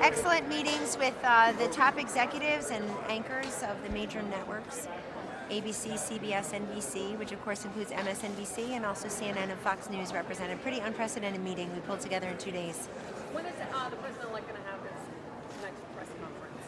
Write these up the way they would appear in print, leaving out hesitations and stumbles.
excellent meetings with the top executives and anchors of the major networks, ABC, CBS, NBC, which of course includes MSNBC, and also CNN and Fox News represented. Pretty unprecedented meeting we pulled together in 2 days. When is the president-elect going to have his next press conference?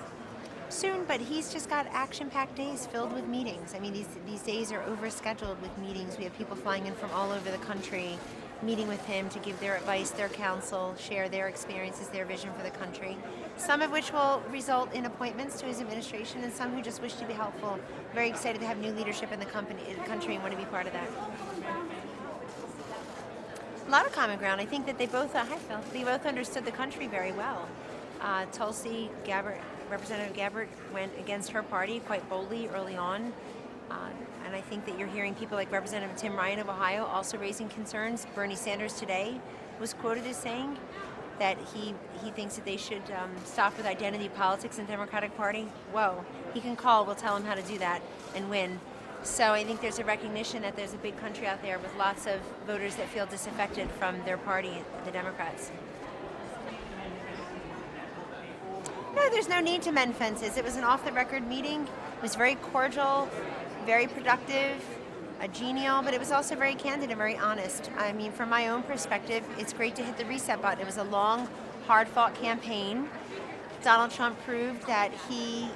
Soon, but he's just got action-packed days filled with meetings. I mean, these days are overscheduled with meetings. We have people flying in from all over the country, meeting with him to give their advice, their counsel, share their experiences, their vision for the country. Some of which will result in appointments to his administration, and some who just wish to be helpful. Very excited to have new leadership in the country and want to be part of that. A lot of common ground. I think that they both, they both understood the country very well. Tulsi Gabbard, Representative Gabbard, went against her party quite boldly early on. And I think that you're hearing people like Representative Tim Ryan of Ohio also raising concerns. Bernie Sanders today was quoted as saying that he thinks that they should stop with identity politics in the Democratic Party. Whoa, he can call, we'll tell him how to do that and win. So I think there's a recognition that there's a big country out there with lots of voters that feel disaffected from their party, the Democrats. No, there's no need to mend fences. It was an off-the-record meeting. It was very cordial, very productive, genial, but it was also very candid and very honest. I mean, from my own perspective, it's great to hit the reset button. It was a long, hard-fought campaign. Donald Trump proved that he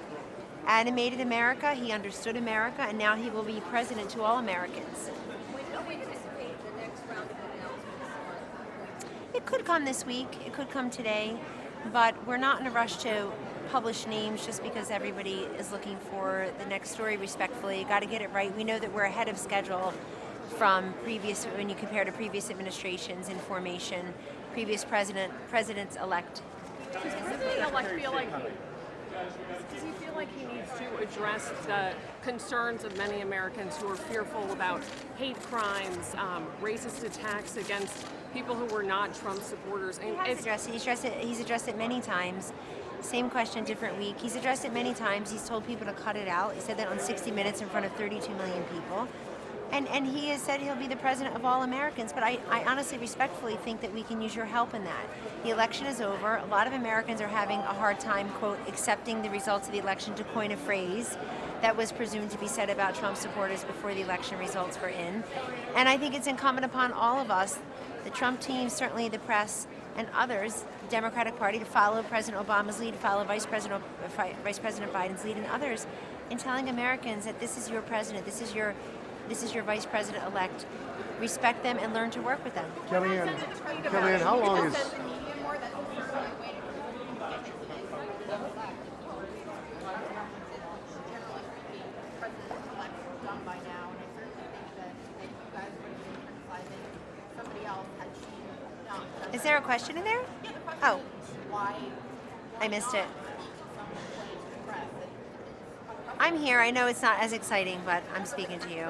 animated America, he understood America, and now he will be president to all Americans. When do we anticipate the next round of announcements? It could come this week, it could come today, but we're not in a rush to publish names just because everybody is looking for the next story respectfully. You got to get it right. We know that we're ahead of schedule from previous, when you compare to previous administrations in formation, previous presidents-elect. Does the president-elect feel like he needs to address the concerns of many Americans who are fearful about hate crimes, racist attacks against people who were not Trump supporters? He's addressed it many times. Same question, different week. He's addressed it many times. He's told people to cut it out. He said that on 60 Minutes in front of 32 million people. And he has said he'll be the president of all Americans, but I honestly, respectfully think that we can use your help in that. The election is over. A lot of Americans are having a hard time, quote, accepting the results of the election, to coin a phrase that was presumed to be said about Trump supporters before the election results were in. And I think it's incumbent upon all of us, the Trump team, certainly the press, and others, the Democratic Party, to follow President Obama's lead, follow Vice President Biden's lead, and others, in telling Americans that this is your president, this is your Vice President-elect. Respect them and learn to work with them. Kellyanne, how long is... Is there a question in there? Oh, I missed it. I'm here. I know it's not as exciting, but I'm speaking to you.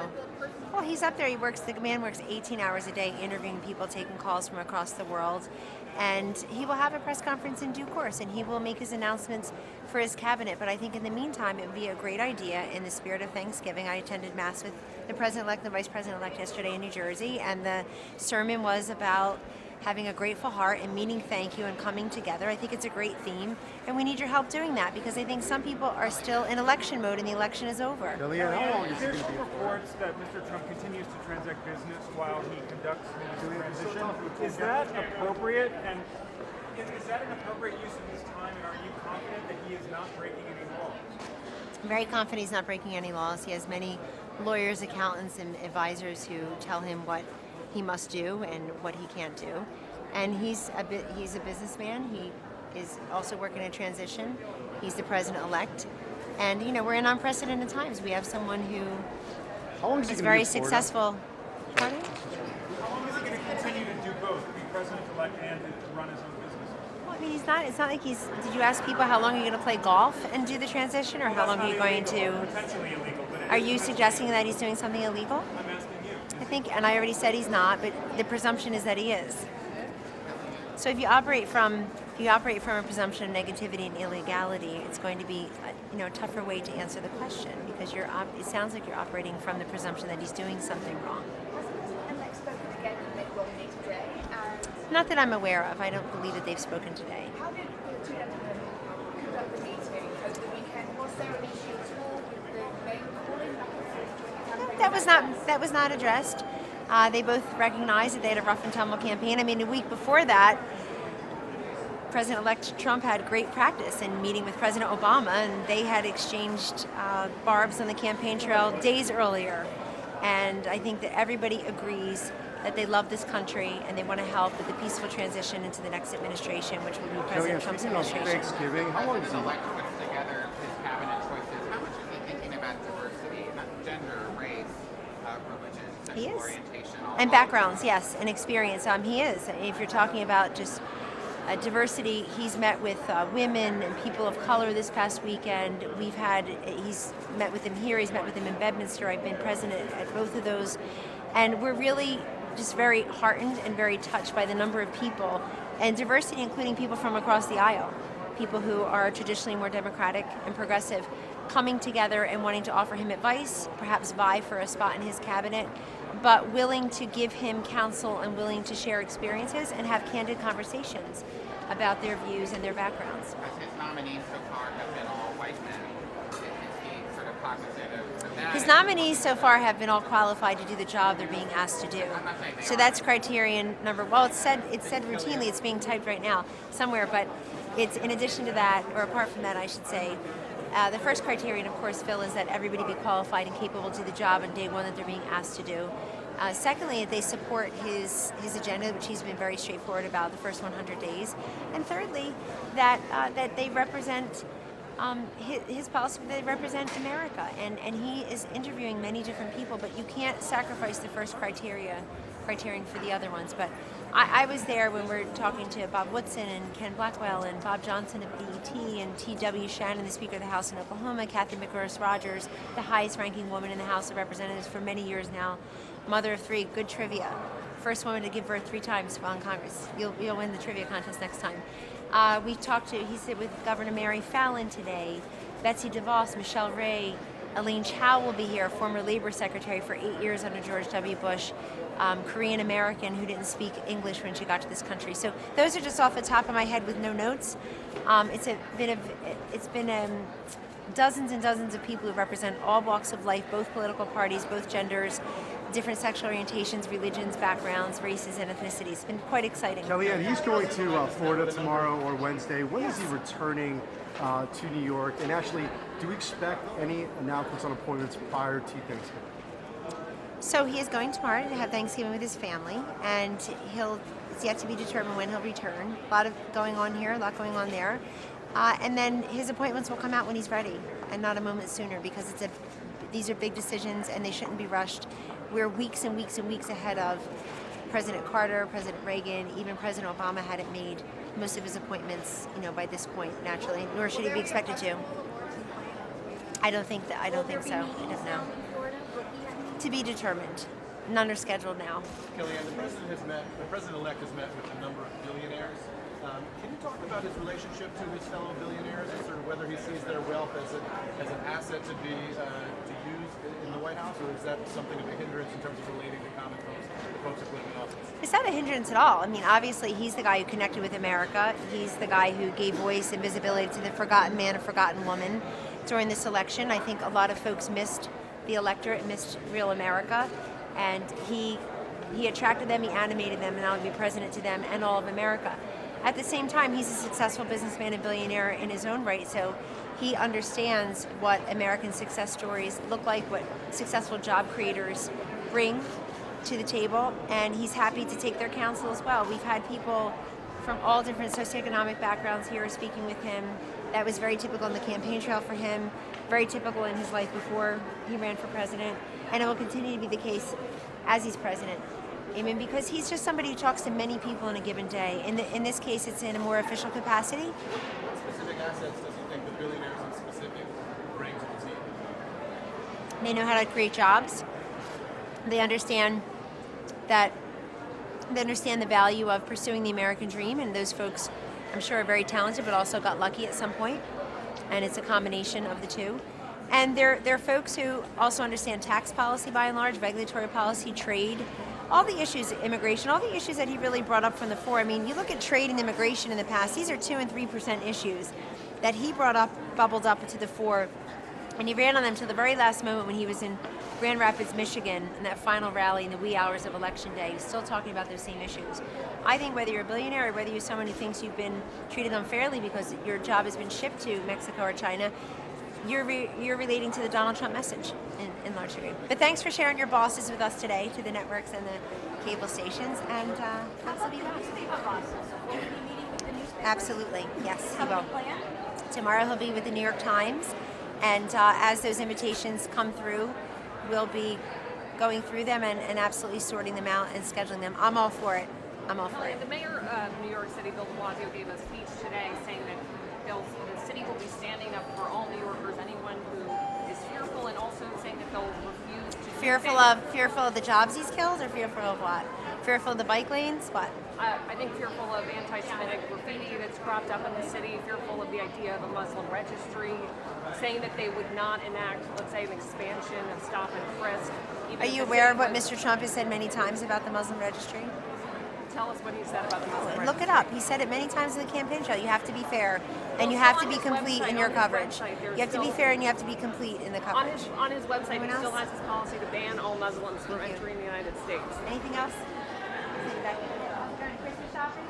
Well, he's up there. The man works 18 hours a day interviewing people, taking calls from across the world. And he will have a press conference in due course, and he will make his announcements for his cabinet. But I think in the meantime, it would be a great idea, in the spirit of Thanksgiving. I attended Mass with the President-elect and the Vice President-elect yesterday in New Jersey, and the sermon was about having a grateful heart and meaning thank you and coming together. I think it's a great theme, and we need your help doing that, because I think some people are still in election mode and the election is over. Kellyanne, how long is it There's going to be? reports that Mr. Trump continues to transact business while he conducts the transition. Is that appropriate? And is that an appropriate use of his time? And are you confident that he is not breaking any laws? I'm very confident he's not breaking any laws. He has many lawyers, accountants, and advisors who tell him what he must do and what he can't do. And he's a businessman. He is also working a transition. He's the president-elect. And, you know, we're in unprecedented times. We have someone who is very successful. Pardon? How long is he going to continue to do both, to be president-elect and to run his own business? Well, I mean, it's not like did you ask people how long are you going to play golf and do the transition, or how long are you going to? Potentially illegal, but Are you suggesting that he's doing something illegal? I'm asking you. I think, and I already said he's not, but the presumption is that he is. So if you operate from a presumption of negativity and illegality, it's going to be a tougher way to answer the question, because it sounds like you're operating from the presumption that he's doing something wrong. Not that I'm aware of. I don't believe that they've spoken today. How did the two gentlemen that was not addressed. They both recognized that they had a rough and tumble campaign. I mean, a week before that, President-elect Trump had great practice in meeting with President Obama, and they had exchanged barbs on the campaign trail days earlier. And I think that everybody agrees that they love this country and they want to help with the peaceful transition into the next administration, which will be President Trump's speaking of administration. Thanksgiving, how long is it? Elect puts together his cabinet choices. How much is he thinking about diversity, not gender, race, religion, He sexual is. orientation, And backgrounds, yes, and experience. He is. If you're talking about just diversity, he's met with women and people of color this past weekend. He's met with them here, he's met with them in Bedminster. I've been present at both of those. And we're really just very heartened and very touched by the number of people, and diversity including people from across the aisle, people who are traditionally more democratic and progressive, coming together and wanting to offer him advice, perhaps vie for a spot in his cabinet, but willing to give him counsel and willing to share experiences and have candid conversations about their views and their backgrounds. As his nominees so far have been all white men, is he sort of cognizant of that? His nominees so far have been all qualified to do the job they're being asked to do. I'm not saying they So are. that's criterion number. Well, it's said routinely. It's being typed right now somewhere, but it's in addition to that, or apart from that, I should say. The first criterion, of course, Phil, is that everybody be qualified and capable to do the job on day one that they're being asked to do. Secondly, they support his agenda, which he's been very straightforward about the first 100 days. And thirdly, that they represent his policy, they represent America. And he is interviewing many different people, but you can't sacrifice the first criterion for the other ones. But I was there when we were talking to Bob Woodson and Ken Blackwell and Bob Johnson of BET and T.W. Shannon, the Speaker of the House in Oklahoma, Kathy McGuinness Rogers, the highest ranking woman in the House of Representatives for many years now, mother of three, good trivia, first woman to give birth 3 times while in Congress. You'll win the trivia contest next time. He sit with Governor Mary Fallon today, Betsy DeVos, Michelle Ray, Elaine Chao will be here, former labor secretary for 8 years under George W. Bush, Korean American who didn't speak English when she got to this country. So those are just off the top of my head with no notes. It's been dozens and dozens of people who represent all walks of life, both political parties, both genders, different sexual orientations, religions, backgrounds, races, and ethnicities. It's been quite exciting. Kellyanne, he's going to Florida tomorrow or Wednesday. When is he returning to New York? And actually, do we expect any announcements on appointments prior to Thanksgiving? So he is going tomorrow to have Thanksgiving with his family, and it's yet to be determined when he'll return. A lot going on here, a lot going on there. And then his appointments will come out when he's ready, and not a moment sooner, because these are big decisions and they shouldn't be rushed. We're weeks and weeks and weeks ahead of President Carter, President Reagan, even President Obama hadn't made most of his appointments, by this point, naturally, nor should he be expected to. I don't think so. I don't know. To be determined. None are scheduled now. Kellyanne, the president-elect has met with a number of billionaires. Can you talk about his relationship to his fellow billionaires and sort of whether he sees their wealth as an asset to use in the White House, or is that something of a hindrance in terms of relating to common folks, the folks who live in office? It's not a hindrance at all. I mean, obviously, he's the guy who connected with America. He's the guy who gave voice and visibility to the forgotten man and forgotten woman during this election. I think a lot of folks missed the electorate, missed real America, and he attracted them, he animated them, and now he'll be president to them and all of America. At the same time, he's a successful businessman and billionaire in his own right, so he understands what American success stories look like, what successful job creators bring to the table, and he's happy to take their counsel as well. We've had people from all different socioeconomic backgrounds here speaking with him. That was very typical on the campaign trail for him, very typical in his life before he ran for president, and it will continue to be the case as he's president. I mean, because he's just somebody who talks to many people in a given day. In this case, it's in a more official capacity. What specific assets does he think the billionaires in specific bring to the team? They know how to create jobs. They understand the value of pursuing the American dream, and those folks, I'm sure, are very talented, but also got lucky at some point. And it's a combination of the two. And they're folks who also understand tax policy by and large, regulatory policy, trade, all the issues, immigration, all the issues that he really brought up from the fore. I mean, you look at trade and immigration in the past, these are 2% and 3% issues that he brought up, bubbled up to the fore And he ran on them till the very last moment when he was in Grand Rapids, Michigan, in that final rally in the wee hours of Election Day. He's still talking about those same issues. I think whether you're a billionaire or whether you're someone who thinks you've been treated unfairly because your job has been shipped to Mexico or China, you're relating to the Donald Trump message in large degree. But thanks for sharing your bosses with us today, to the networks and the cable stations, and Fox will be back. Absolutely, yes, he will. Tomorrow he'll be with the New York Times, and as those invitations come through, we'll be going through them and absolutely sorting them out and scheduling them. I'm all for it. I'm all for it. The mayor of New York City, Bill de Blasio, gave a speech today saying that the city will be standing up for all New Yorkers, anyone who is fearful, and also saying that they'll refuse to Fearful of the jobs he's killed, or fearful of what? Fearful of the bike lanes? What? I think fearful of anti-Semitic graffiti that's cropped up in the city, fearful of the idea of a Muslim registry, saying that they would not enact, let's say, an expansion of stop and frisk. Are you aware of what Mr. Trump has said many times about the Muslim registry? Tell us what he said about the Muslim registry. Look it up. He said it many times in the campaign trail. You have to be fair, and you have to be complete in your coverage. You have to be fair, and you have to be complete in the coverage. On his website, Anyone he still else? has his policy to ban all Muslims from entering the United States. Anything else? Christmas shopping?